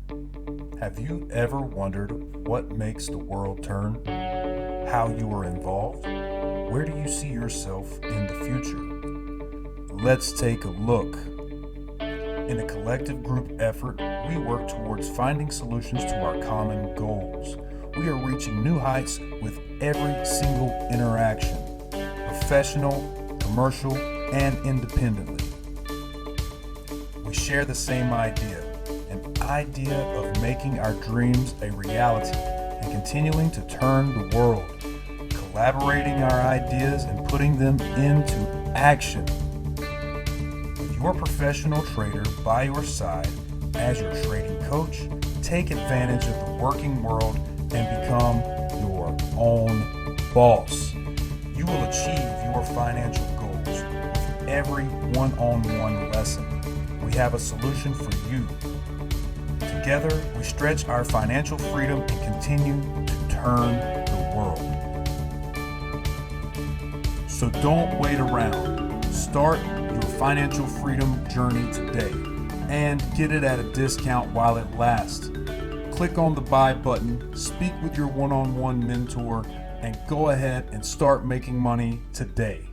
Have you ever wondered what makes the world turn? How you are involved? Where do you see yourself in the future? Let's take a look. In a collective group effort, we work towards finding solutions to our common goals. We are reaching new heights with every single interaction, professional, commercial, and independently. We share the same idea, an idea of making our dreams a reality and continuing to turn the world, collaborating our ideas and putting them into action. With your professional trader by your side as your trading coach, take advantage of the working world and become your own boss. You will achieve your financial goals with every one-on-one lesson. We have a solution for you. Together, we stretch our financial freedom and continue to turn the world. So don't wait around. Start your financial freedom journey today and get it at a discount while it lasts. Click on the buy button, speak with your one-on-one mentor, and go ahead and start making money today.